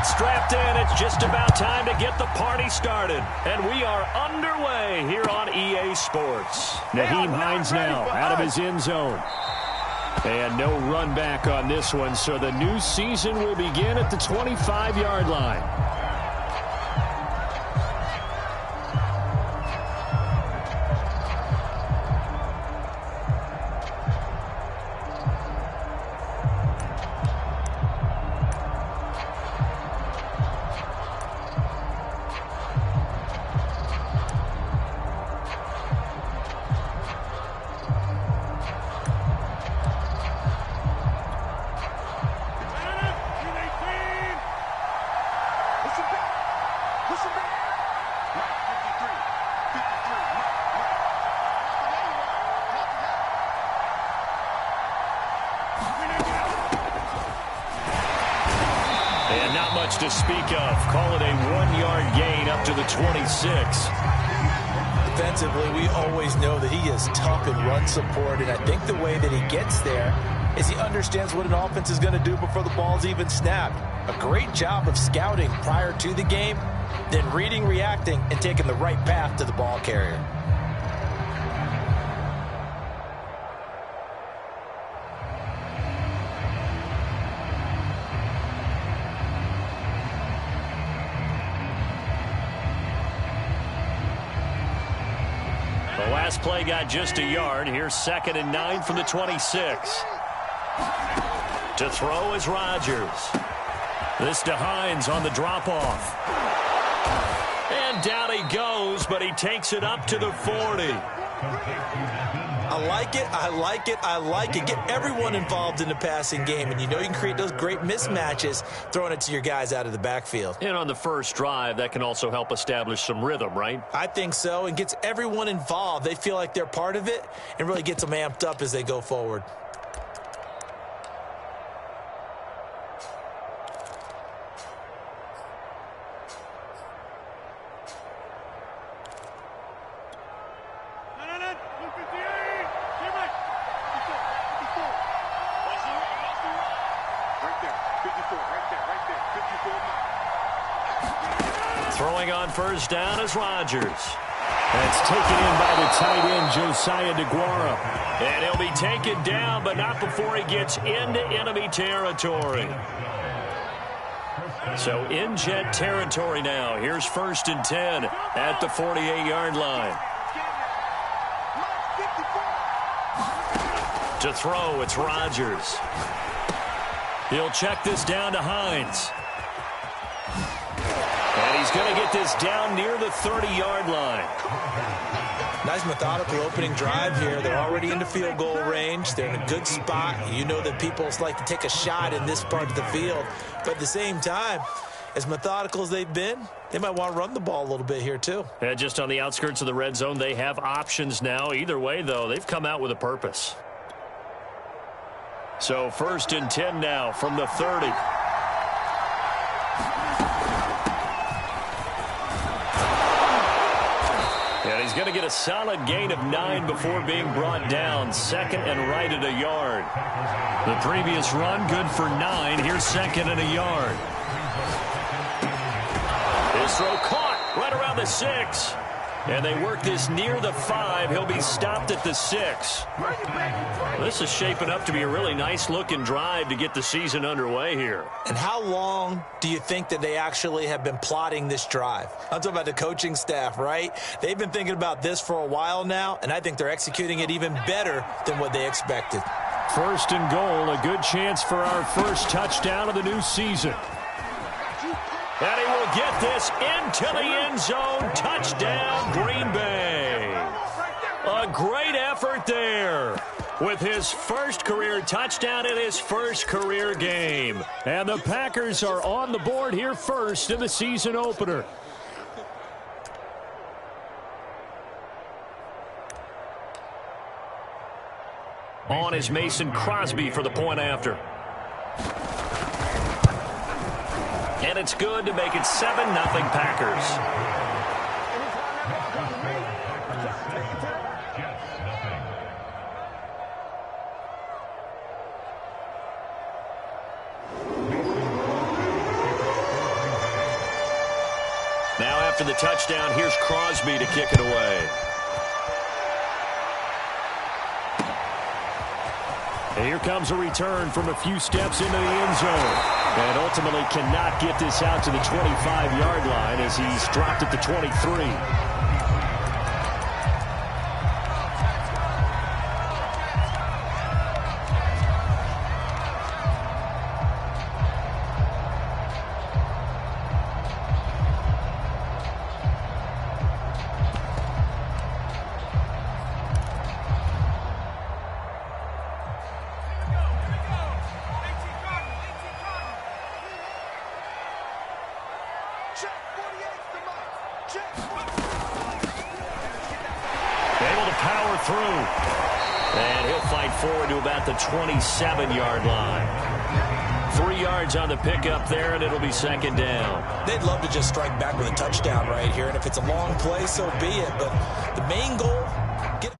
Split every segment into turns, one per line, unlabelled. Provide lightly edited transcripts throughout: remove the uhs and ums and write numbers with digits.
strapped in. It's just about time to get the party started. And we are underway here on EA Sports. Nyheim Hines now out of his end zone. And no run back on this one, so the new season will begin at the 25-yard line. To speak of. Call it a 1-yard gain up to the 26.
Defensively, we always know that he is tough in run support, and I think the way that he gets there is he understands what an offense is going to do before the ball's even snapped. A great job of scouting prior to the game, then reading, reacting, and taking the right path to the ball carrier.
The last play got just a yard. Here's 2nd and 9 from the 26. To throw is Rodgers. This to Hines on the drop-off. And down he goes, but he takes it up to the 40.
I like it, I like it, I like it. Get everyone involved in the passing game, and you know you can create those great mismatches throwing it to your guys out of the backfield.
And on the first drive, that can also help establish some rhythm, right?
I think so, and gets everyone involved. They feel like they're part of it and really gets them amped up as they go forward.
Throwing on first down is Rodgers. That's taken in by the tight end, Josiah DeGuara. And he'll be taken down, but not before he gets into enemy territory. So in Jet territory now. Here's 1st and 10 at the 48-yard line. To throw, it's Rodgers. He'll check this down to Hines. And he's going to get this down near the 30-yard line.
Nice methodical opening drive here. They're already into field goal range. They're in a good spot. You know that people like to take a shot in this part of the field. But at the same time, as methodical as they've been, they might want to run the ball a little bit here too.
And just on the outskirts of the red zone, they have options now. Either way, though, they've come out with a purpose. So 1st and 10 now from the 30. And he's going to get a solid gain of 9 before being brought down. 2nd and right at a yard. The previous run good for 9. Here's 2nd and a yard. His throw caught right around the 6. And they work this near the 5. He'll be stopped at the 6. This is shaping up to be a really nice-looking drive to get the season underway here.
And how long do you think that they actually have been plotting this drive? I'm talking about the coaching staff, right? They've been thinking about this for a while now, and I think they're executing it even better than what they expected.
1st and goal, a good chance for our first touchdown of the new season. And he will get this into the end zone. Touchdown, Green Bay. A great effort there with his first career touchdown in his first career game. And the Packers are on the board here first in the season opener. On is Mason Crosby for the point after. And it's good to make it 7-0 Packers. after the touchdown, here's Crosby to kick it away. And here comes a return from a few steps into the end zone. And ultimately cannot get this out to the 25-yard line as he's dropped at the 23. Able to power through. And he'll fight forward to about the 27-yard line. 3 yards on the pickup there, and it'll be second down.
They'd love to just strike back with a touchdown right here, and if it's a long play, so be it. But the main goal, get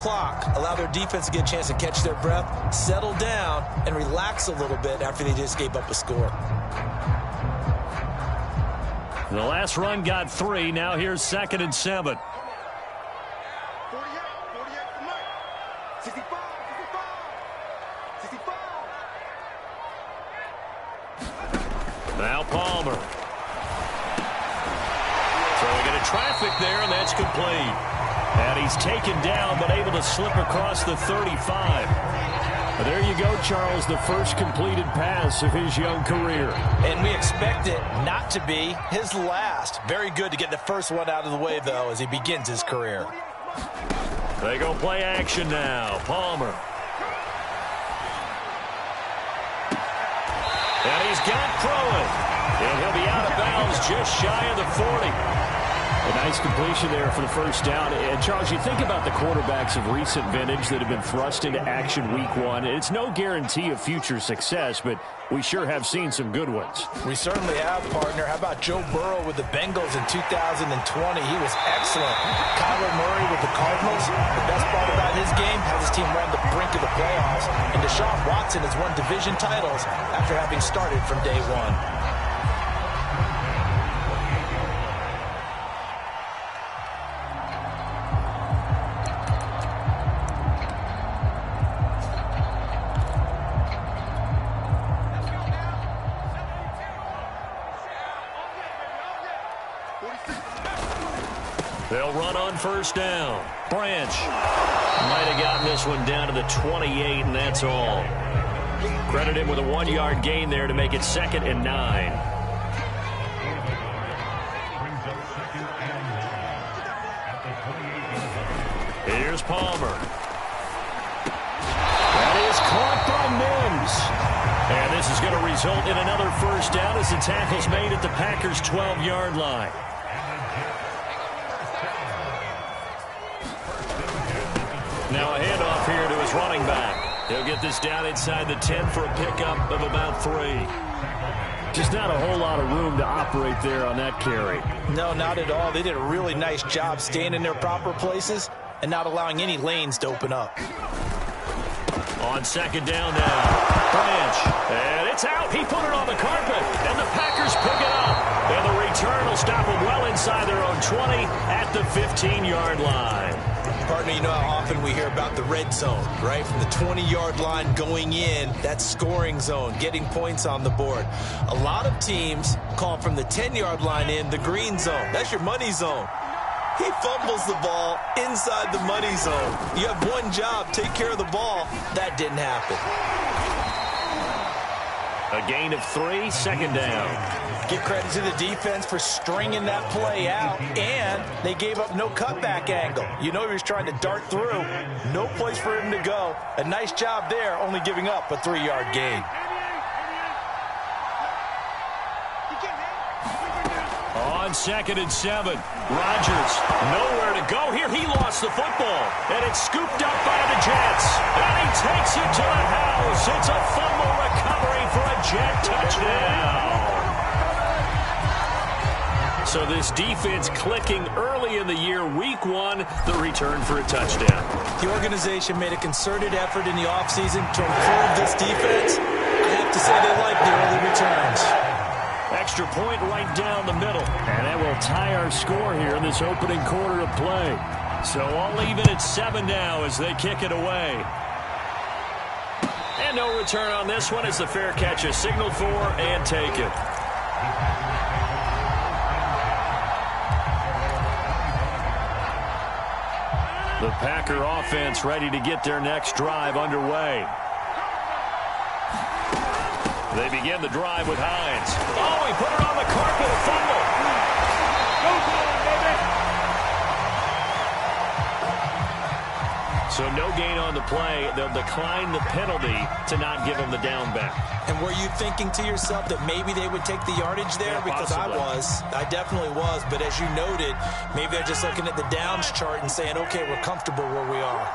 clock, allow their defense to get a chance to catch their breath, settle down, and relax a little bit after they just gave up a score.
The last run got 3. Now here's 2nd and 7. Now Palmer. Throwing into traffic there, and that's complete. And he's taken down, but able to slip across the 35. But there you go, Charles, the first completed pass of his young career.
And we expect it not to be his last. Very good to get the first one out of the way, though, as he begins his career.
They go play action now. Palmer. And he's got Crowan. And he'll be out of bounds just shy of the 40.
A nice completion there for the first down. And, Charles, you think about the quarterbacks of recent vintage that have been thrust into action week 1. It's no guarantee of future success, but we sure have seen some good ones.
We certainly have, partner. How about Joe Burrow with the Bengals in 2020? He was excellent. Kyler Murray with the Cardinals. The best part about his game has his team right on the brink of the playoffs. And Deshaun Watson has won division titles after having started from day one.
They'll run on first down. Branch might have gotten this one down to the 28, and that's all. Credit him with a 1-yard gain there to make it 2nd and 9. Here's Palmer. That is caught by Mims. And this is going to result in another first down as the tackle's made at the Packers' 12-yard line. Now a handoff here to his running back. He'll get this down inside the 10 for a pickup of about 3.
Just not a whole lot of room to operate there on that carry.
No, not at all. They did a really nice job staying in their proper places and not allowing any lanes to open up.
On second down now. Branch. And it's out. He put it on the carpet. And the Packers pick it up. And the return will stop them well inside their own 20 at the 15-yard line.
Partner, you know how often we hear about the red zone, right? From the 20-yard line going in, that's scoring zone, getting points on the board. A lot of teams call from the 10-yard line in the green zone. That's your money zone. He fumbles the ball inside the money zone. You have one job, take care of the ball. That didn't happen.
A gain of 3, second down.
Give credit to the defense for stringing that play out, and they gave up no cutback angle. You know he was trying to dart through. No place for him to go. A nice job there, only giving up a 3-yard gain.
On 2nd and 7, Rodgers nowhere to go here. He lost the football, and it's scooped up by the Jets. And he takes it to the house. It's a fumble recovery for a Jet touchdown. So this defense clicking early in the year, week 1, the return for a touchdown.
The organization made a concerted effort in the offseason to improve this defense. I have to say they like the early returns.
extra point right down the middle.
And that will tie our score here in this opening quarter of play.
So all even at 7 now as they kick it away. And no return on this one as the fair catch is signaled for and taken. The Packer offense ready to get their next drive underway. They begin the drive with Hines. Oh, he put it on the carpet, a fumble. So no gain on the play. They'll decline the penalty to not give him the down back.
And were you thinking to yourself that maybe they would take the yardage there?
Yeah,
because
possibly.
I definitely was. But as you noted, maybe they're just looking at the downs chart and saying, okay, we're comfortable where we are.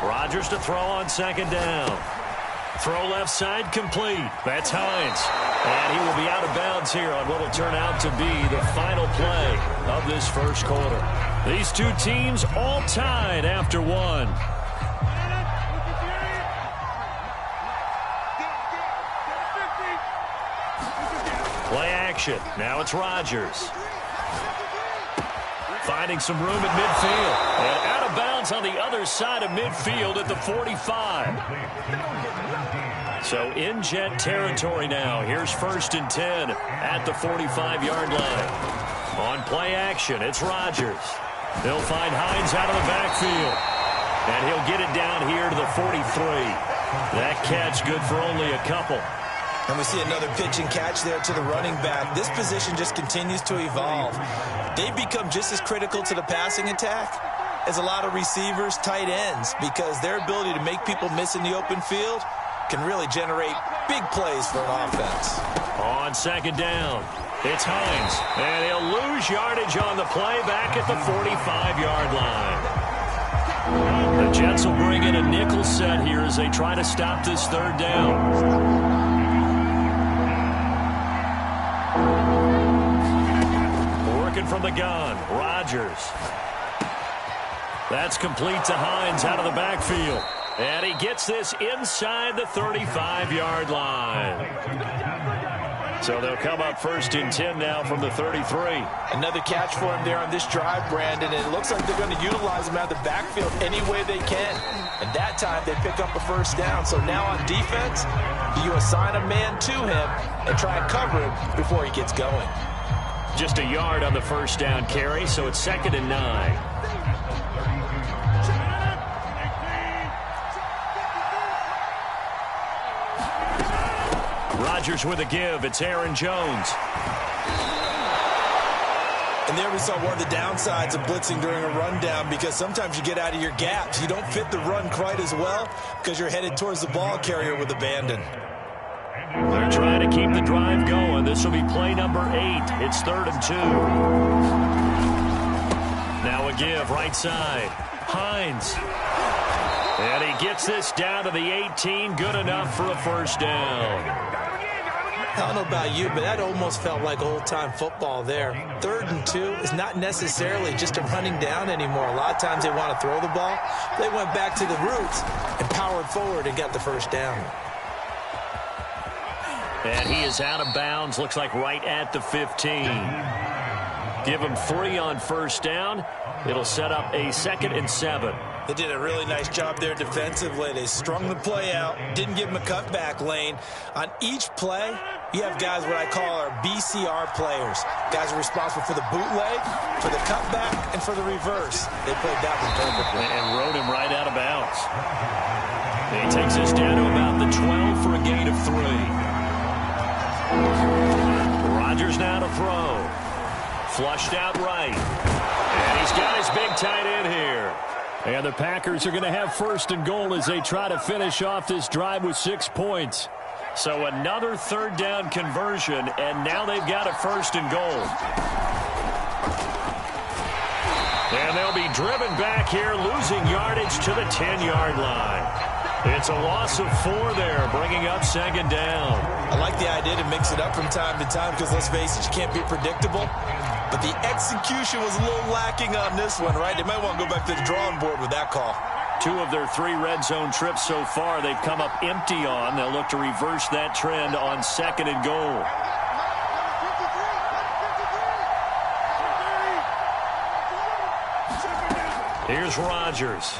Rodgers to throw on second down. Throw left side complete. That's Hines. And he will be out of bounds here on what will turn out to be the final play of this first quarter. These two teams all tied after one. Play action. Now it's Rodgers. Finding some room at midfield. And out of bounds on the other side of midfield at the 45. So in jet territory now. Here's 1st and 10 at the 45-yard line. On play action, it's Rodgers. He'll find Hines out of the backfield. And he'll get it down here to the 43. That catch good for only a couple.
And we see another pitch and catch there to the running back. This position just continues to evolve. They've become just as critical to the passing attack as a lot of receivers, tight ends, because their ability to make people miss in the open field can really generate big plays for an offense.
On second down, it's Hines. And he'll lose yardage on the play back at the 45-yard line. The Jets will bring in a nickel set here as they try to stop this third down. From the gun, Rodgers. That's complete to Hines out of the backfield. And he gets this inside the 35-yard line. So they'll come up 1st and 10 now from the 33.
Another catch for him there on this drive, Brandon, and it looks like they're going to utilize him out of the backfield any way they can. And that time they pick up a first down. So now on defense, you assign a man to him and try and cover him before he gets going.
Just a yard on the first down carry, so it's 2nd and 9. Rodgers with a give. It's Aaron Jones.
And there we saw one of the downsides of blitzing during a rundown, because sometimes you get out of your gaps. You don't fit the run quite as well because you're headed towards the ball carrier with abandon.
They're trying to keep the drive going. This will be play number 8. It's 3rd and 2. Now a give, right side. Hines. And he gets this down to the 18. Good enough for a first down.
I don't know about you, but that almost felt like old-time football there. 3rd and 2 is not necessarily just a running down anymore. A lot of times they want to throw the ball. They went back to the roots and powered forward and got the first down.
And he is out of bounds, looks like right at the 15. Give him 3 on first down. It'll set up a 2nd and 7.
They did a really nice job there defensively. They strung the play out, didn't give him a cutback lane. On each play, you have guys what I call our BCR players. Guys are responsible for the bootleg, for the cutback, and for the reverse. They played that one perfectly.
And rode him right out of bounds. And he takes this down to about the 12 for a gain of 3. Rodgers now to throw. Flushed out right. And he's got his big tight end here.
And the Packers are going to have 1st and goal as they try to finish off this drive with 6 points.
So another 3rd down conversion, and now they've got a 1st and goal. And they'll be driven back here, losing yardage to the 10-yard line. It's a loss of 4 there, bringing up 2nd down.
I like the idea to mix it up from time to time because, let's face it, you can't be predictable. But the execution was a little lacking on this one, right? They might want to go back to the drawing board with that call.
2 of their 3 red zone trips so far, they've come up empty on. They'll look to reverse that trend on 2nd and goal. Here's Rodgers.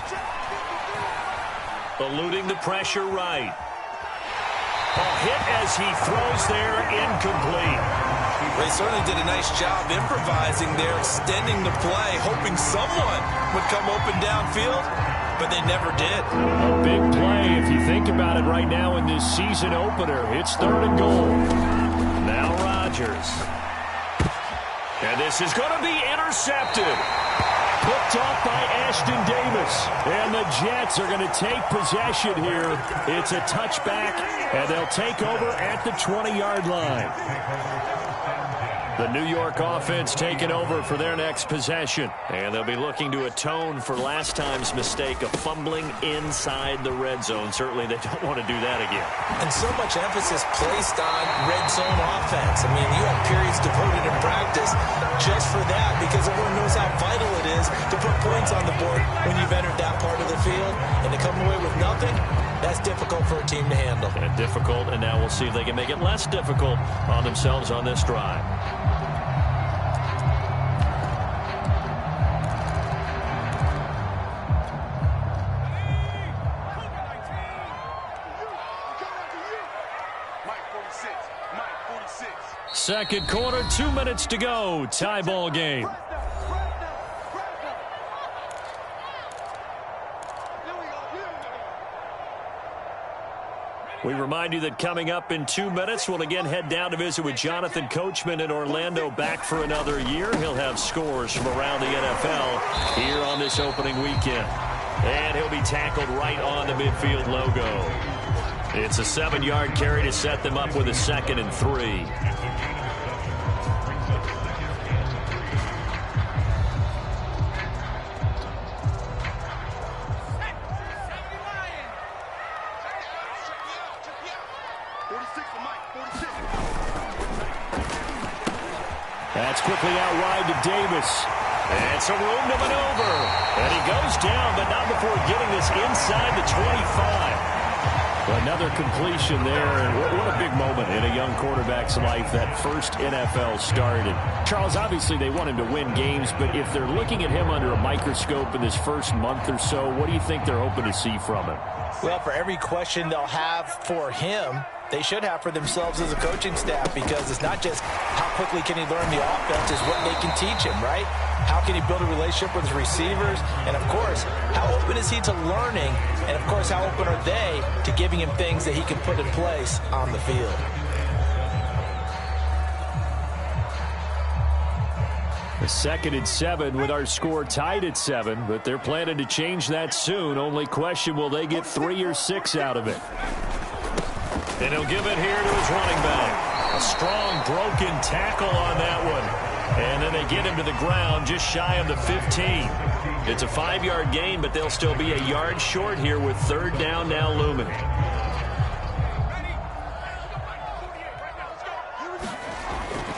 Eluding the pressure right. A hit as he throws there, incomplete.
They certainly did a nice job improvising there, extending the play, hoping someone would come open downfield, but they never did.
A big play if you think about it right now in this season opener. It's 3rd and goal. Now Rodgers. And this is going to be intercepted. Picked off by Ashton Davis. And the Jets are going to take possession here. It's a touchback, and they'll take over at the 20-yard line. The New York offense taking over for their next possession. And they'll be looking to atone for last time's mistake of fumbling inside the red zone. Certainly they don't want to do that again.
And so much emphasis placed on red zone offense. I mean, you have periods devoted in practice just for that, because everyone knows how vital it is to put points on the board when you've entered that part of the field. And to come away with nothing, that's difficult for a team to handle.
And difficult, and now we'll see if they can make it less difficult on themselves on this drive. Second quarter, 2 minutes to go. Tie ball game. We remind you that coming up in 2 minutes, we'll again head down to visit with Jonathan Coachman in Orlando, back for another year. He'll have scores from around the NFL here on this opening weekend. And he'll be tackled right on the midfield logo. It's a 7-yard carry to set them up with a 2nd and 3. That's quickly out wide to Davis. And some room to maneuver. And he goes down, but not before getting this inside the 25. Another completion there, and what a big moment in a young quarterback's life, that first NFL start. And Charles, obviously they want him to win games, but if they're looking at him under a microscope in this first month or so, what do you think they're hoping to see from him?
Well, for every question they'll have for him, they should have for themselves as a coaching staff, because it's not just how quickly can he learn the offense, it's what they can teach him, right? How can he build a relationship with his receivers? And, of course, how open is he to learning? And, of course, how open are they to giving him things that he can put in place on the field?
The 2nd and 7 with our score tied at 7, but they're planning to change that soon. Only question, will they get 3 or 6 out of it? And he'll give it here to his running back. A strong broken tackle on that one. And then they get him to the ground just shy of the 15. It's a 5-yard gain, but they'll still be a yard short here with 3rd down now looming.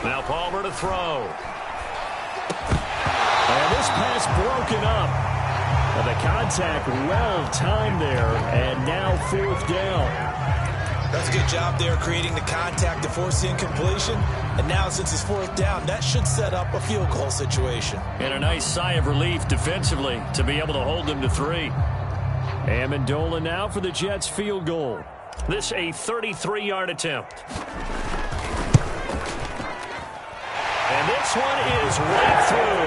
Now Palmer to throw. And this pass broken up. And the contact well timed there, and now 4th down.
That's a good job there, creating the contact to force the incompletion. And now, since it's 4th down, that should set up a field goal situation.
And a nice sigh of relief defensively to be able to hold them to 3. Amendola now for the Jets field goal. This a 33-yard attempt. And this one is right through.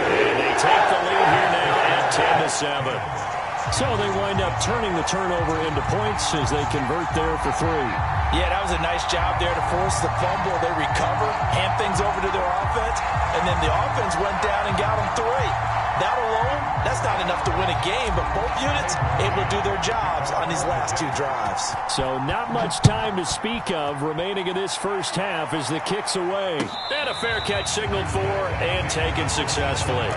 And they take the lead here now at 10-7. So they wind up turning the turnover into points as they convert there for 3.
Yeah, that was a nice job there to force the fumble. They recover, hand things over to their offense, and then the offense went down and got them 3. That alone, that's not enough to win a game, but both units able to do their jobs on these last 2 drives.
So not much time to speak of remaining in this first half as the kick's away. And a fair catch signaled for and taken successfully.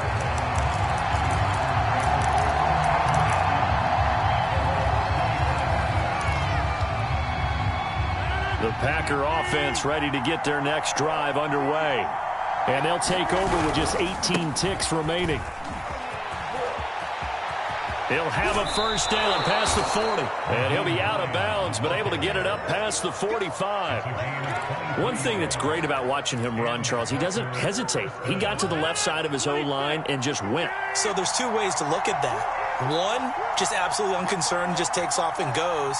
The Packer offense ready to get their next drive underway. And they'll take over with just 18 ticks remaining. He'll have a first down past the 40. And he'll be out of bounds, but able to get it up past the 45. One thing that's great about watching him run, Charles, he doesn't hesitate. He got to the left side of his O-line and just went.
So there's two ways to look at that. One, just absolutely unconcerned, just takes off and goes.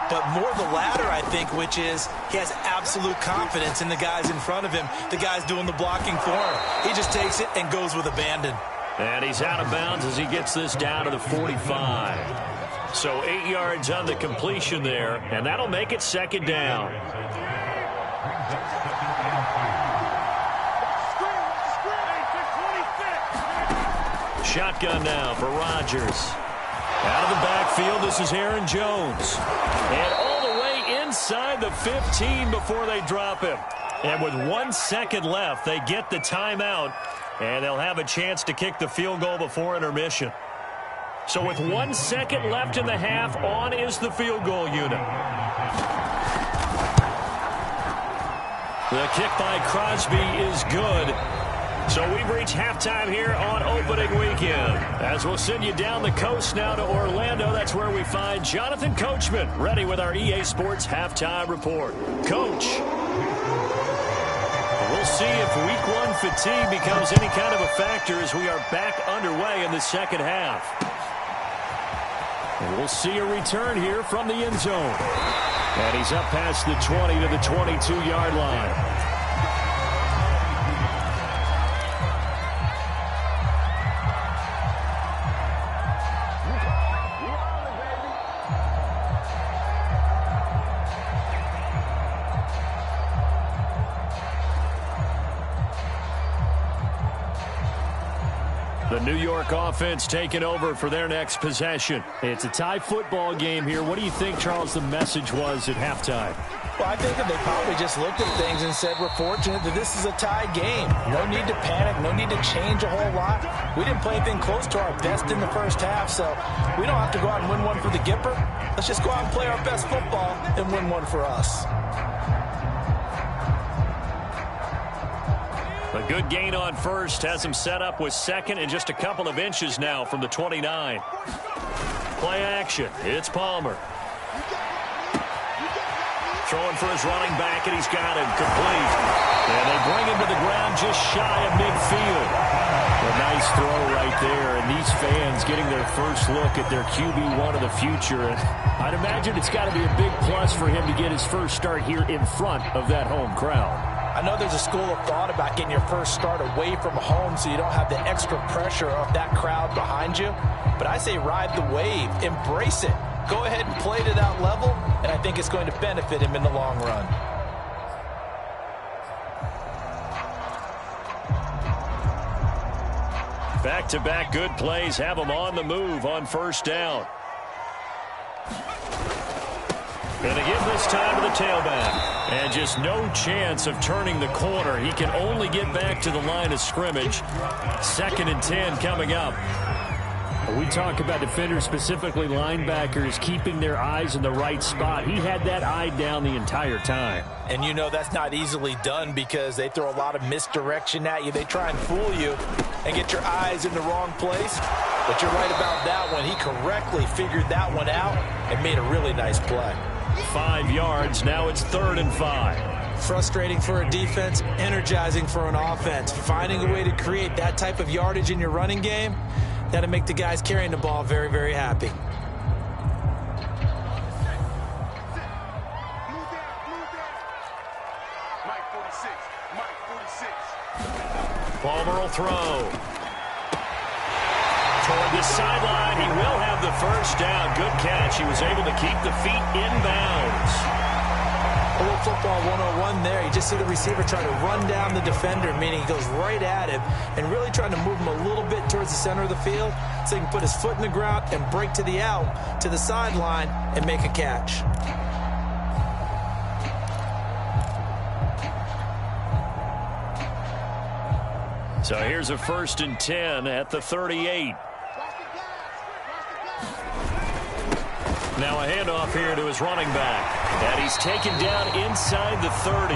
But more the latter, I think, which is he has absolute confidence in the guys in front of him, the guys doing the blocking for him. He just takes it and goes with abandon.
And he's out of bounds as he gets this down to the 45. So 8 yards on the completion there, and that'll make it second down. Shotgun now for Rodgers. Out of the backfield, this is Aaron Jones. And all the way inside the 15 before they drop him. And with 1 second left, they get the timeout. And they'll have a chance to kick the field goal before intermission. So with 1 second left in the half, on is the field goal unit. The kick by Crosby is good. So we've reached halftime here on opening weekend. As we'll send you down the coast now to Orlando, that's where we find Jonathan Coachman ready with our EA Sports halftime report. Coach. We'll see if week one fatigue becomes any kind of a factor as we are back underway in the second half. And we'll see a return here from the end zone. And he's up past the 20 to the 22-yard line. The New York offense taking over for their next possession. It's a tie football game here. What do you think, Charles, the message was at halftime?
Well, I think that they probably just looked at things and said, we're fortunate that this is a tie game. No need to panic. No need to change a whole lot. We didn't play anything close to our best in the first half, so we don't have to go out and win one for the Gipper. Let's just go out and play our best football and win one for us.
A good gain on first has him set up with second and just a couple of inches now from the 29. Play action. It's Palmer. Throwing for his running back, and he's got him complete. And they bring him to the ground just shy of midfield. A nice throw right there, and these fans getting their first look at their QB1 of the future. And I'd imagine it's got to be a big plus for him to get his first start here in front of that home crowd.
I know there's a school of thought about getting your first start away from home so you don't have the extra pressure of that crowd behind you. But I say ride the wave. Embrace it. Go ahead and play to that level, and I think it's going to benefit him in the long run.
Back-to-back good plays have him on the move on first down. And again this time to the tailback. And just no chance of turning the corner. He can only get back to the line of scrimmage. 2nd and 10 coming up. We talk about defenders, specifically linebackers, keeping their eyes in the right spot. He had that eye down the entire time.
And you know that's not easily done because they throw a lot of misdirection at you. They try and fool you and get your eyes in the wrong place. But you're right about that one. He correctly figured that one out and made a really nice play.
5 yards. Now it's 3rd and 5.
Frustrating for a defense, energizing for an offense. Finding a way to create that type of yardage in your running game, that'll make the guys carrying the ball very, very happy.
Palmer will throw. Toward the sideline, he will have the first down. Good catch. He was able to keep the feet inbounds.
A little football 101 there. You just see the receiver trying to run down the defender, meaning he goes right at him and really trying to move him a little bit towards the center of the field so he can put his foot in the ground and break to the out, to the sideline, and make a catch.
So here's a 1st and 10 at the 38. Now a handoff here to his running back. And he's taken down inside the 30.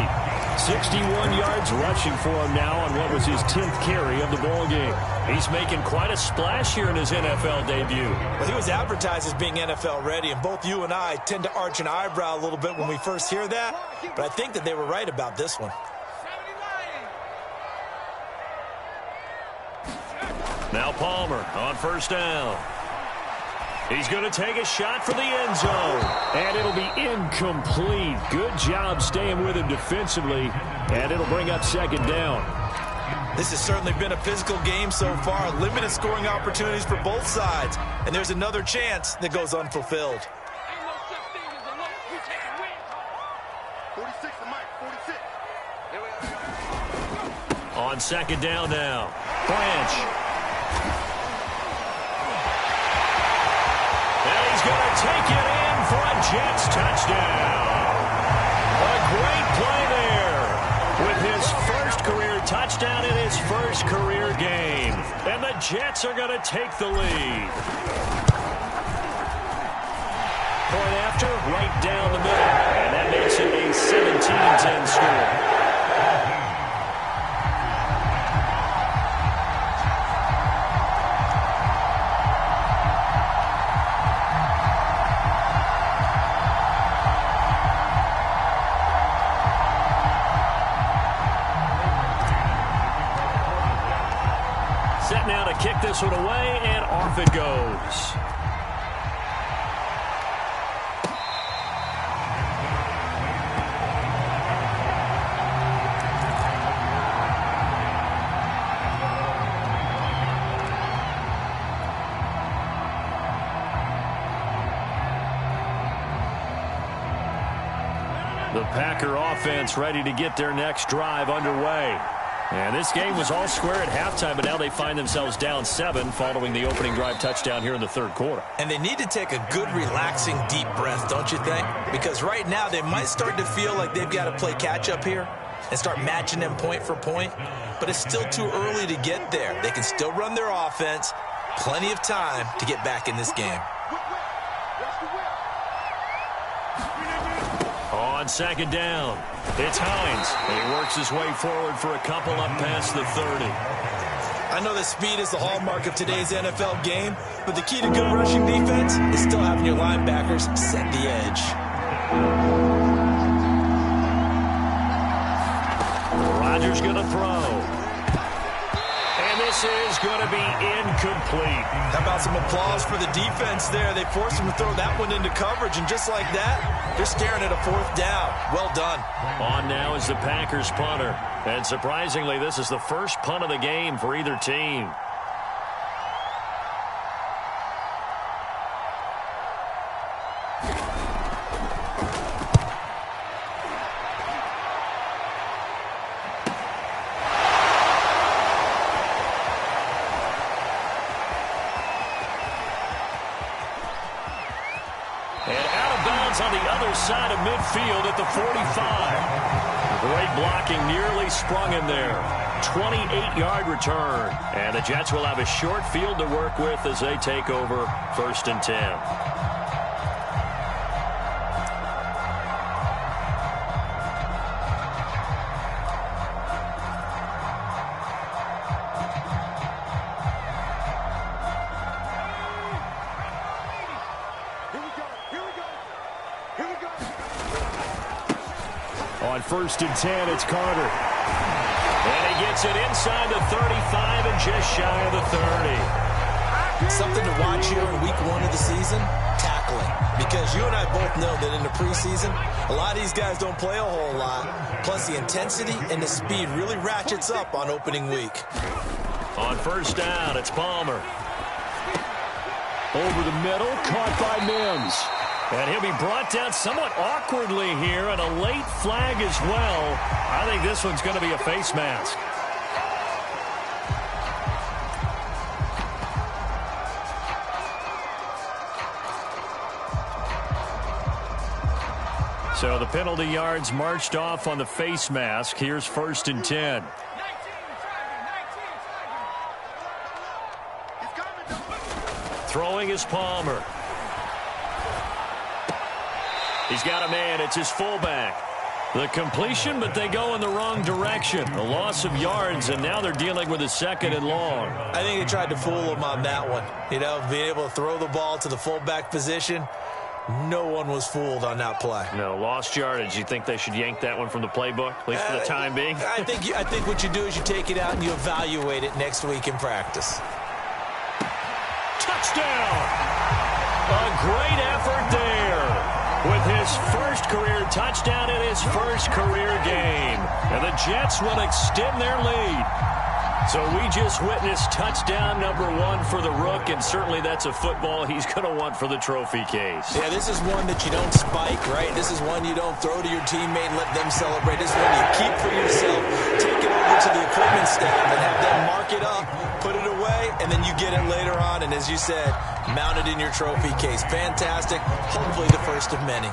61 yards rushing for him now on what was his 10th carry of the ball game. He's making quite a splash here in his NFL debut.
Well, he was advertised as being NFL ready, and both you and I tend to arch an eyebrow a little bit when we first hear that, but I think that they were right about this one.
Now Palmer on first down. He's going to take a shot for the end zone. And it'll be incomplete. Good job staying with him defensively. And it'll bring up second down.
This has certainly been a physical game so far. Limited scoring opportunities for both sides. And there's another chance that goes unfulfilled.
On second down now. Branch. He's going to take it in for a Jets touchdown. A great play there with his first career touchdown in his first career game. And the Jets are going to take the lead. Point after, right down the middle. And that makes it a 17-10 score. Now to kick this one away, and off it goes. The Packer offense ready to get their next drive underway. And this game was all square at halftime, but now they find themselves down 7 following the opening drive touchdown here in the third quarter.
And they need to take a good, relaxing, deep breath, don't you think? Because right now they might start to feel like they've got to play catch-up here and start matching them point for point. But it's still too early to get there. They can still run their offense. Plenty of time to get back in this game.
On second down, it's Hines. He works his way forward for a couple up past the 30.
I know that speed is the hallmark of today's NFL game, but the key to good rushing defense is still having your linebackers set the edge.
Rodgers going to throw. And this is going to be incomplete.
How about some applause for the defense there? They forced him to throw that one into coverage, and just like that, they're staring at a fourth down. Well done.
On now is the Packers punter. And surprisingly, this is the first punt of the game for either team. On the other side of midfield at the 45. Great blocking, nearly sprung him there. 28-yard return. And the Jets will have a short field to work with as they take over 1st and 10. On 1st and 10, it's Carter. And he gets it inside the 35 and just shy of the 30.
Something to watch here in week 1 of the season, tackling. Because you and I both know that in the preseason, a lot of these guys don't play a whole lot. Plus the intensity and the speed really ratchets up on opening week.
On 1st down, it's Palmer. Over the middle, caught by Mims. And he'll be brought down somewhat awkwardly here, and a late flag as well. I think this one's going to be a face mask. So the penalty yards marched off on the face mask. Here's 1st and 10. Throwing is Palmer. He's got a man. It's his fullback. The completion, but they go in the wrong direction. A loss of yards, and now they're dealing with a 2nd and long.
I think they tried to fool him on that one. You know, being able to throw the ball to the fullback position. No one was fooled on that play.
No, lost yardage. You think they should yank that one from the playbook, at least for the time being?
I think what you do is you take it out and you evaluate it next week in practice.
Touchdown! A great effort there with his first career touchdown in his first career game. And the Jets will extend their lead. So we just witnessed touchdown number 1 for the Rook, and certainly that's a football he's going to want for the trophy case.
Yeah, this is one that you don't spike, right? This is one you don't throw to your teammate and let them celebrate. This is one you keep for yourself, take it over to the equipment staff and have them mark it up, put it away, and then you get it later on, and as you said, mount it in your trophy case. Fantastic. Hopefully the first of many.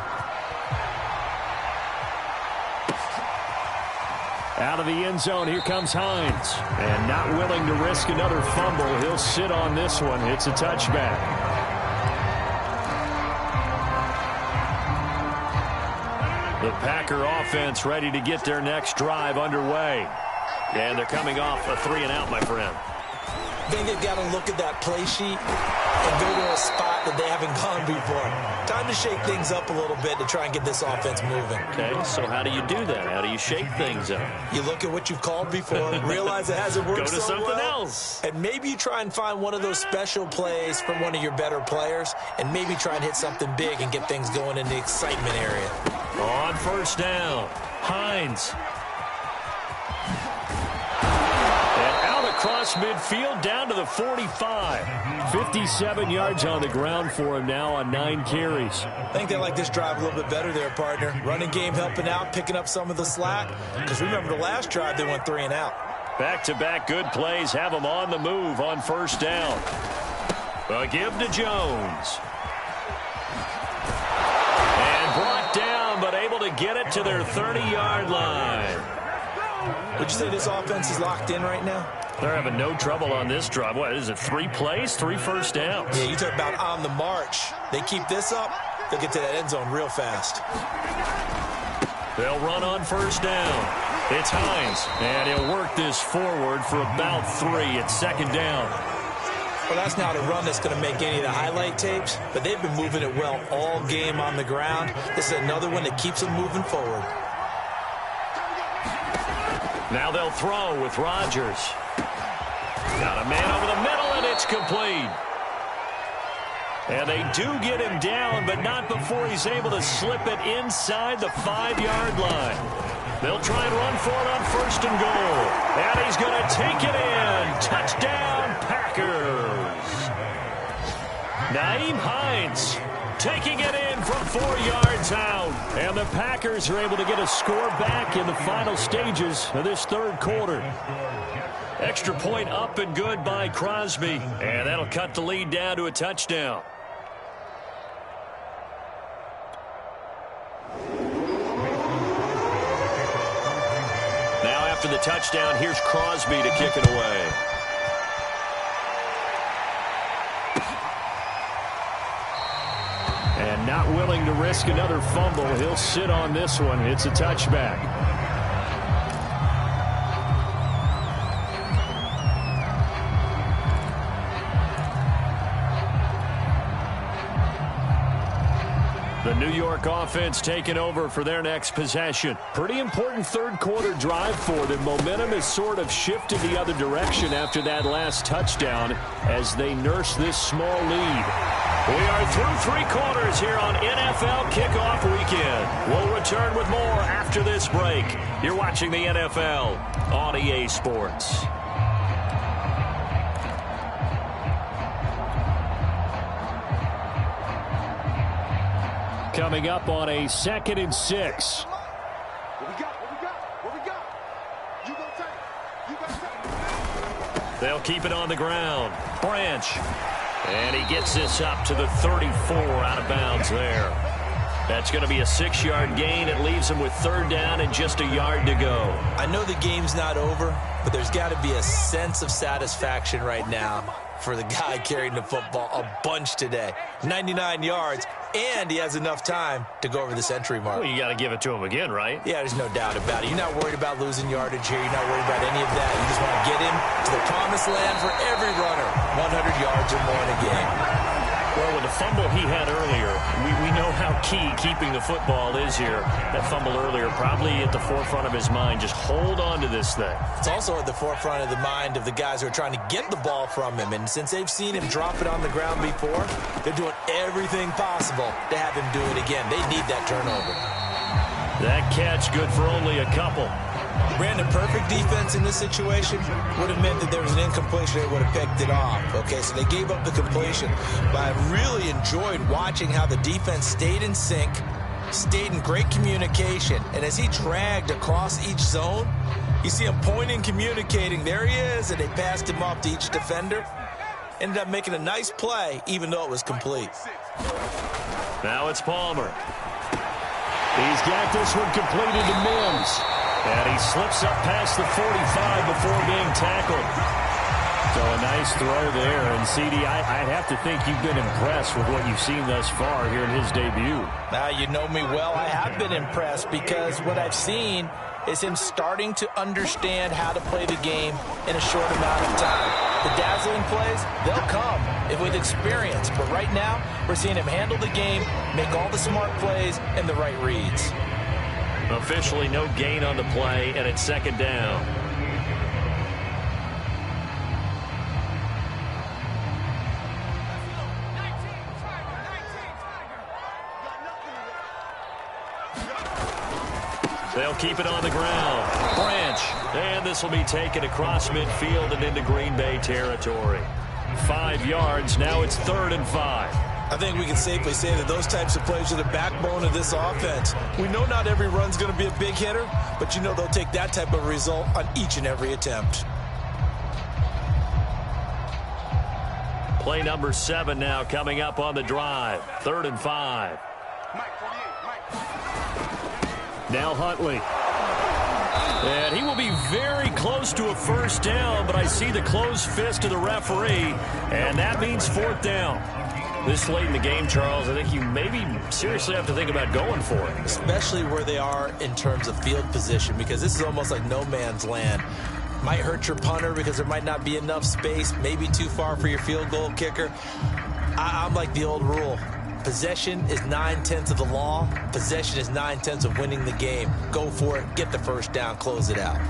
Out of the end zone, here comes Hines. And not willing to risk another fumble, he'll sit on this one. It's a touchback. The Packer offense ready to get their next drive underway. And they're coming off a 3-and-out, my friend.
I think they've got to look at that play sheet and go to a spot that they haven't gone before. Time to shake things up a little bit to try and get this offense moving.
Okay, so how do you do that? How do you shake things up?
You look at what you've called before, realize it hasn't worked
so well. Go to something else.
And maybe you try and find one of those special plays from one of your better players, and maybe try and hit something big and get things going in the excitement area.
On first down, Hines. Across midfield down to the 45. 57 yards on the ground for him now on 9 carries.
I think they like this drive a little bit better there, partner. Running game helping out, picking up some of the slack. Because remember the last drive, they went 3-and-out.
Back-to-back good plays have them on the move on first down. A give to Jones. And brought down, but able to get it to their 30-yard line.
Would you say this offense is locked in right now?
They're having no trouble on this drive. What is it, 3 plays, 3 first downs?
Yeah, you talk about on the march. They keep this up, they'll get to that end zone real fast.
They'll run on first down. It's Hines, and he'll work this forward for about 3. It's 2nd down.
Well, that's not a run that's going to make any of the highlight tapes, but they've been moving it well all game on the ground. This is another one that keeps them moving forward.
Now they'll throw with Rodgers. Got a man over the middle, and it's complete. And they do get him down, but not before he's able to slip it inside the 5-yard line. They'll try and run for it on first and goal. And he's going to take it in. Touchdown, Packers. Nyheim Hines taking it in from 4 yards out. And the Packers are able to get a score back in the final stages of this 3rd quarter. Extra point up and good by Crosby. And that'll cut the lead down to a touchdown. Now after the touchdown, here's Crosby to kick it away. And not willing to risk another fumble, he'll sit on this one. It's a touchback. The New York offense taking over for their next possession. Pretty important 3rd quarter drive for them. Momentum has sort of shifted the other direction after that last touchdown as they nurse this small lead. We are through 3 quarters here on NFL Kickoff Weekend. We'll return with more after this break. You're watching the NFL on EA Sports. Coming up on a 2nd and 6. They'll keep it on the ground. Branch. And he gets this up to the 34 out of bounds there. That's going to be a 6-yard gain. It leaves him with 3rd down and just a yard to go.
I know the game's not over, but there's got to be a sense of satisfaction right now for the guy carrying the football a bunch today. 99 yards, and he has enough time to go over the century mark.
Well, you got to give it to him again, right?
Yeah, there's no doubt about it. You're not worried about losing yardage here. You're not worried about any of that. You just want to get him to the promised land for every runner. 100 yards or more in a game.
Well, with the fumble he had earlier, we know how key keeping the football is here. That fumble earlier probably at the forefront of his mind. Just hold on to this thing.
It's also at the forefront of the mind of the guys who are trying to get the ball from him. And since they've seen him drop it on the ground before, they're doing everything possible to have him do it again. They need that turnover.
That catch good for only a couple.
Brandon, perfect defense in this situation would have meant that there was an incompletion. They would have picked it off. Okay, so they gave up the completion. But I really enjoyed watching how the defense stayed in sync, stayed in great communication. And as he dragged across each zone, you see him pointing, communicating. There he is, and they passed him off to each defender. Ended up making a nice play, even though it was complete.
Now it's Palmer. He's got this one completed to Mims. And he slips up past the 45 before being tackled. So a nice throw there. And, CD, I'd have to think you've been impressed with what you've seen thus far here in his debut.
Now, you know me well. I have been impressed because what I've seen is him starting to understand how to play the game in a short amount of time. The dazzling plays, they'll come with experience. But right now, we're seeing him handle the game, make all the smart plays, and the right reads.
Officially no gain on the play, and it's second down. They'll keep it on the ground. Branch. And this will be taken across midfield and into Green Bay territory. 5 yards. Now it's 3rd and 5.
I think we can safely say that those types of plays are the backbone of this offense. We know not every run's going to be a big hitter, but you know they'll take that type of result on each and every attempt.
Play number 7 now coming up on the drive. 3rd and 5. Now Huntley. And he will be very close to a first down, but I see the closed fist of the referee, and that means 4th down. This late in the game, Charles, I think you maybe seriously have to think about going for it.
Especially where they are in terms of field position, because this is almost like no man's land. Might hurt your punter because there might not be enough space, maybe too far for your field goal kicker. I'm like the old rule. Possession is 9/10 of the law. Possession is 9/10 of winning the game. Go for it, get the first down, close it out.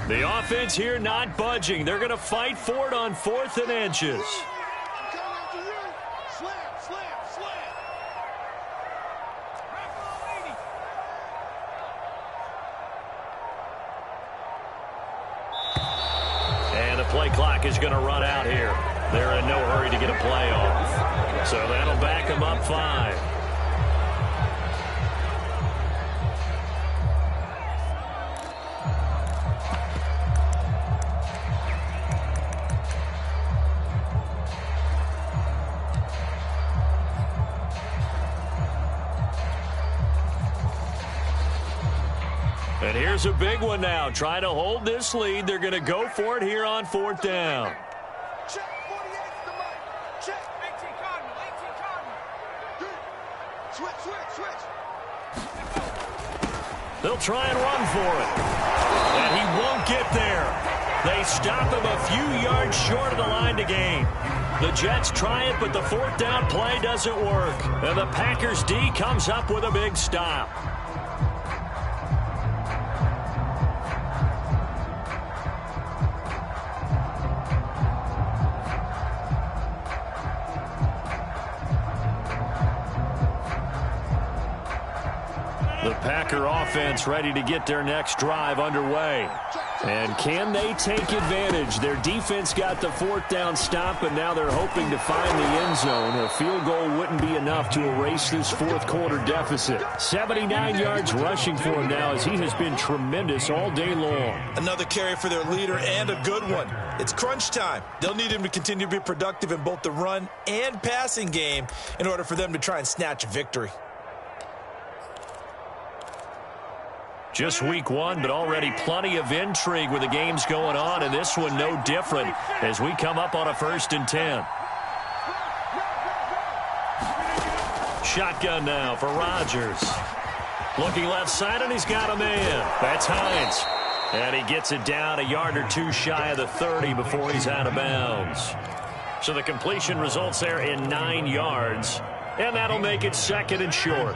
The offense here not budging. They're going to fight for it on 4th and inches. And the play clock is going to run out here. They're in no hurry to get a play off. So that'll back them up 5. And here's a big one now. Trying to hold this lead. They're going to go for it here on 4th down.
Check 48 the mic. Check 18 Cardinal. 18 Cardinal. Switch.
They'll try and run for it. And he won't get there. They stop him a few yards short of the line to gain. The Jets try it, but the 4th down play doesn't work. And the Packers D comes up with a big stop. The Packer offense ready to get their next drive underway. And can they take advantage? Their defense got the 4th down stop, and now they're hoping to find the end zone. A field goal wouldn't be enough to erase this 4th quarter deficit. 79 yards rushing for him now, as he has been tremendous all day long.
Another carry for their leader, and a good one. It's crunch time. They'll need him to continue to be productive in both the run and passing game in order for them to try and snatch a victory.
Just week one, but already plenty of intrigue with the games going on, and this one no different as we come up on a 1st and 10. Shotgun now for Rodgers. Looking left side, and he's got a man. That's Hines. And he gets it down a yard or two shy of the 30 before he's out of bounds. So the completion results there in 9 yards, and that'll make it 2nd and short.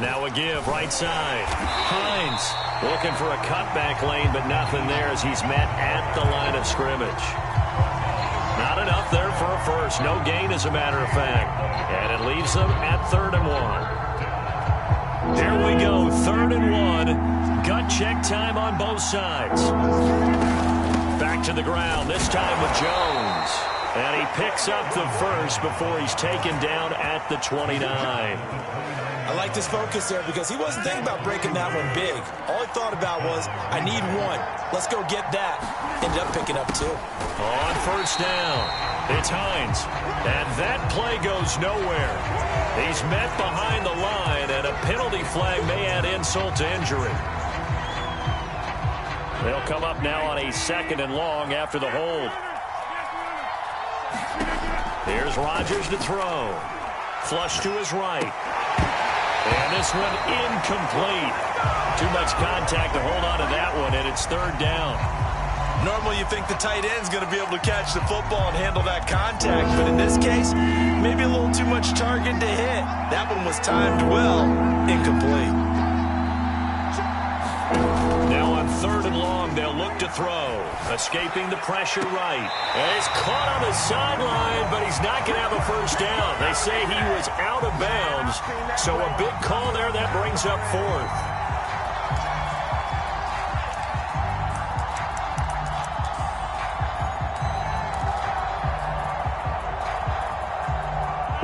Now a give, right side. Hines looking for a cutback lane, but nothing there as he's met at the line of scrimmage. Not enough there for a first. No gain, as a matter of fact. And it leaves them at 3rd and 1. Here we go, 3rd and 1. Gut check time on both sides. Back to the ground, this time with Jones. And he picks up the first before he's taken down at the 29.
I like this focus there because he wasn't thinking about breaking that one big. All he thought about was, I need one. Let's go get that. Ended up picking up 2.
On 1st down, it's Hines. And that play goes nowhere. He's met behind the line, and a penalty flag may add insult to injury. They'll come up now on a 2nd and long after the hold. Here's Rodgers to throw. Flush to his right. And this one incomplete. Too much contact to hold on to that one, and it's 3rd down.
Normally you think the tight end's going to be able to catch the football and handle that contact, but in this case, maybe a little too much target to hit. That one was timed well, incomplete.
Now on 3rd and long, they'll look to throw. Escaping the pressure right. And he's caught on the sideline, but he's not going to have a 1st down. They say he was out of bounds, so a big call there that brings up 4th.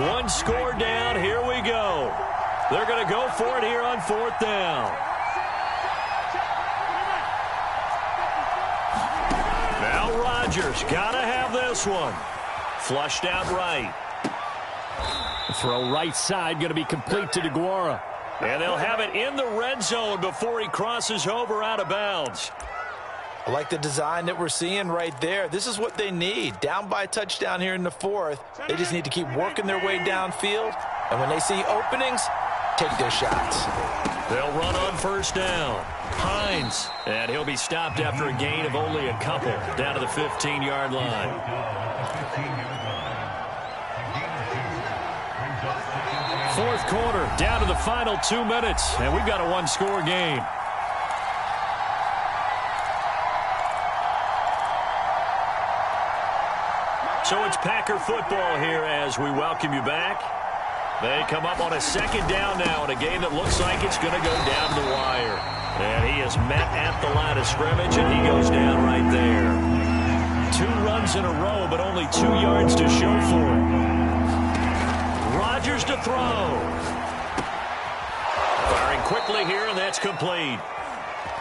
One score down, here we go. They're going to go for it here on 4th down. Now Rodgers got to have this one. Flushed out right. Throw right side, going to be complete to DeGuara. And they'll have it in the red zone before he crosses over out of bounds.
I like the design that we're seeing right there. This is what they need. Down by a touchdown here in the 4th. They just need to keep working their way downfield. And when they see openings, take their shots.
They'll run on 1st down. Hines. And he'll be stopped after a gain of only a couple down to the 15-yard line. Fourth quarter, down to the final 2 minutes, and we've got a 1-score game. So it's Packer football here as we welcome you back. They come up on a 2nd down now in a game that looks like it's going to go down to the wire. And he is met at the line of scrimmage, and he goes down right there. 2 runs in a row, but only 2 yards to show for it. Rodgers to throw. Firing quickly here, and that's complete.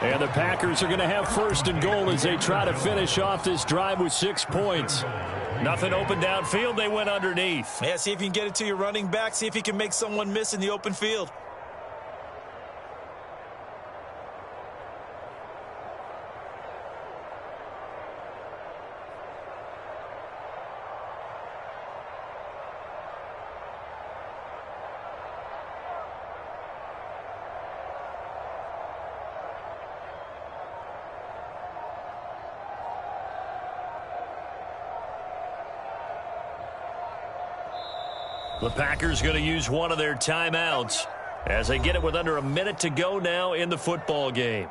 And the Packers are going to have 1st and goal as they try to finish off this drive with 6 points. Nothing open downfield. They went underneath.
Yeah, see if you can get it to your running back. See if you can make someone miss in the open field.
The Packers going to use one of their timeouts as they get it with under a minute to go now in the football game.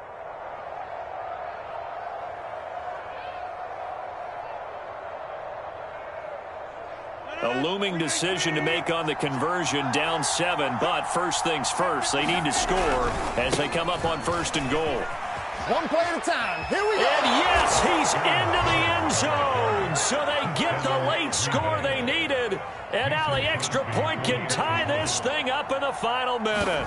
A looming decision to make on the conversion, down 7, but first things first, they need to score as they come up on 1st and goal.
One play at a time. Here we go.
And yes, he's into the end zone. So they get the late score they needed. And now the extra point can tie this thing up in the final minute.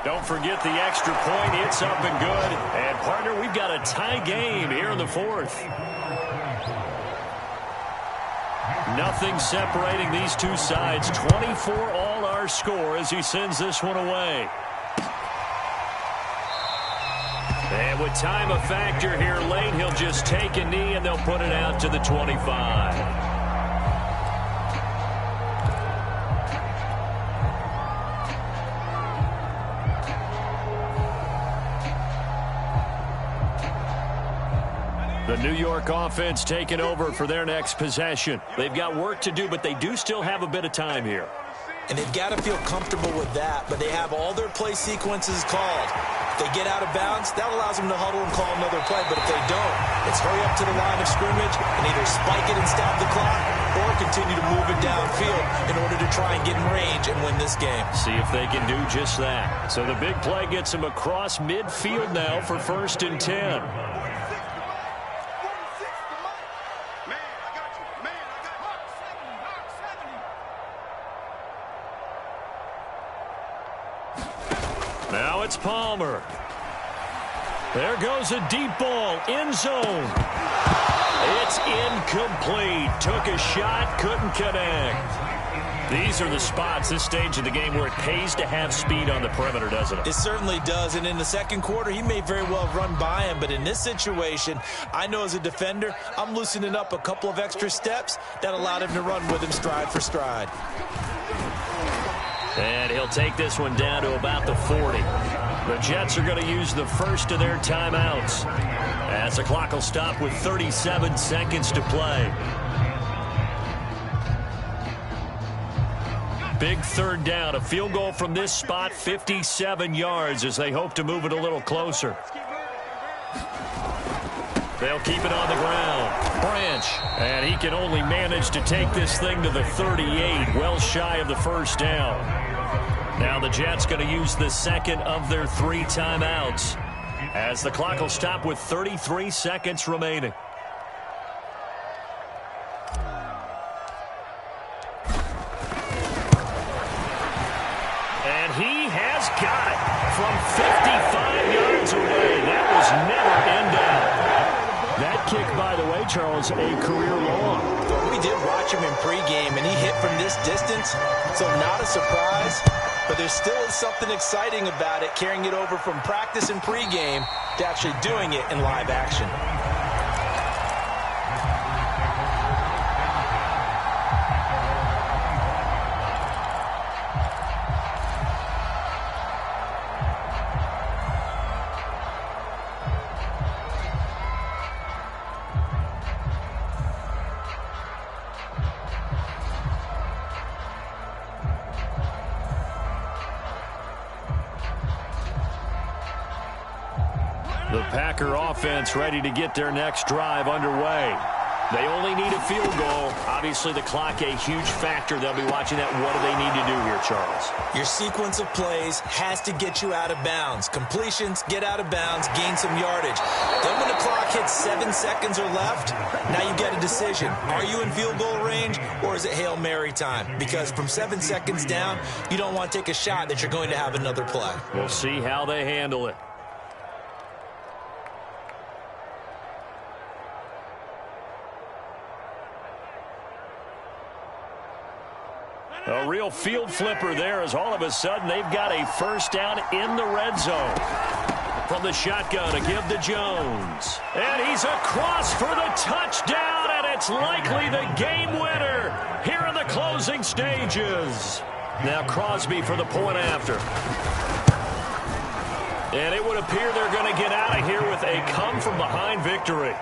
Don't forget the extra point. It's up and good. And, partner, we've got a tie game here in the 4th.
Nothing separating these two sides. 24 all our score as he sends this one away. And with time a factor here late, he'll just take a knee and they'll put it out to the 25. The New York offense taking over for their next possession. They've got work to do, but they do still have a bit of time here.
And they've got to feel comfortable with that, but they have all their play sequences called. If they get out of bounds, that allows them to huddle and call another play, but if they don't, it's hurry up to the line of scrimmage and either spike it and stop the clock or continue to move it downfield in order to try and get in range and win this game.
See if they can do just that. So the big play gets them across midfield now for 1st and 10. Now it's Palmer. There goes a deep ball, end zone. It's incomplete. Took a shot, couldn't connect. These are the spots, this stage of the game, where it pays to have speed on the perimeter, doesn't it?
It certainly does, and in the second quarter, he may very well run by him, but in this situation, I know as a defender, I'm loosening up a couple of extra steps that allowed him to run with him stride for stride.
And he'll take this one down to about the 40. The Jets are going to use the first of their timeouts, as the clock will stop with 37 seconds to play. Big 3rd down. A field goal from this spot, 57 yards, as they hope to move it a little closer. They'll keep it on the ground. Branch. And he can only manage to take this thing to the 38, well shy of the 1st down. Now the Jets going to use the second of their 3 timeouts, as the clock will stop with 33 seconds remaining. And he has got it from 55 yards away. That was never in doubt. That kick, by the way, Charles, a career long.
We did watch him in pregame, and he hit from this distance, so not a surprise. But there still is something exciting about it, carrying it over from practice and pregame to actually doing it in live action.
The Packer offense ready to get their next drive underway. They only need a field goal. Obviously, the clock a huge factor. They'll be watching that. What do they need to do here, Charles?
Your sequence of plays has to get you out of bounds. Completions, get out of bounds, gain some yardage. Then when the clock hits 7 seconds or left, now you get a decision. Are you in field goal range, or is it Hail Mary time? Because from 7 seconds down, you don't want to take a shot that you're going to have another play.
We'll see how they handle it. A real field flipper there, as all of a sudden they've got a 1st down in the red zone. From the shotgun to give to Jones. And he's across for the touchdown, and it's likely the game winner here in the closing stages. Now Crosby for the point after. And it would appear they're going to get out of here with a come-from-behind victory.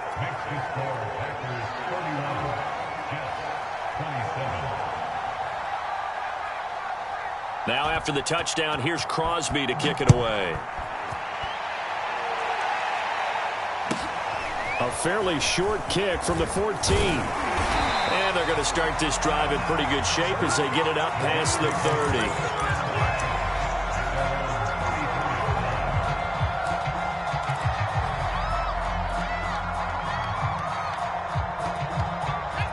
Now after the touchdown, here's Crosby to kick it away. A fairly short kick from the 14. And they're going to start this drive in pretty good shape as they get it up past the 30.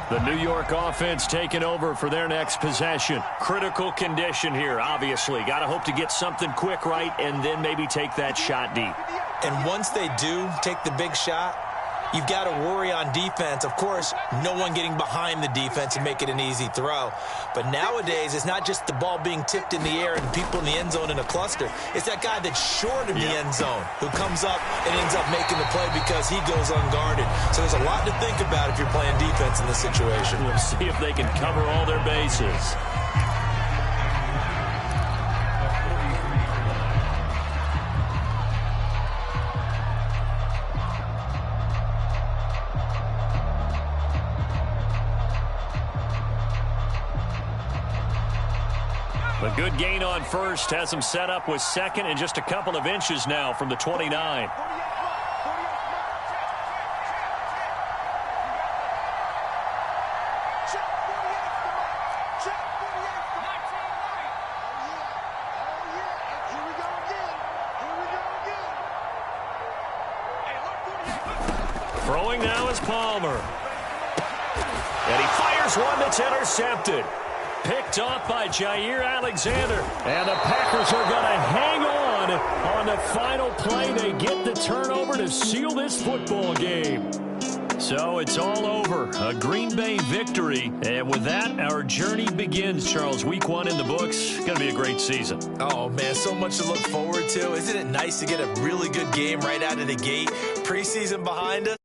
The New York offense taking over for their next possession. Critical condition here, obviously. Got to hope to get something quick right and then maybe take that shot deep.
And once they do take the big shot, You've got to worry on defense. Of course, no one getting behind the defense and make it an easy throw. But nowadays, it's not just the ball being tipped in the air and people in the end zone in a cluster. It's that guy that's short of the end zone who comes up and ends up making the play because he goes unguarded. So there's a lot to think about if you're playing defense in this situation.
We'll see if they can cover all their bases. A good gain on first has him set up with second and just a couple of inches now from the 29. Throwing now is Palmer. And he fires one that's intercepted. Picked off by Jair Alexander. And the Packers are going to hang on the final play. They get the turnover to seal this football game. So it's all over. A Green Bay victory. And with that, our journey begins, Charles. Week 1 in the books. Going to be a great season.
Oh, man, so much to look forward to. Isn't it nice to get a really good game right out of the gate? Preseason behind us.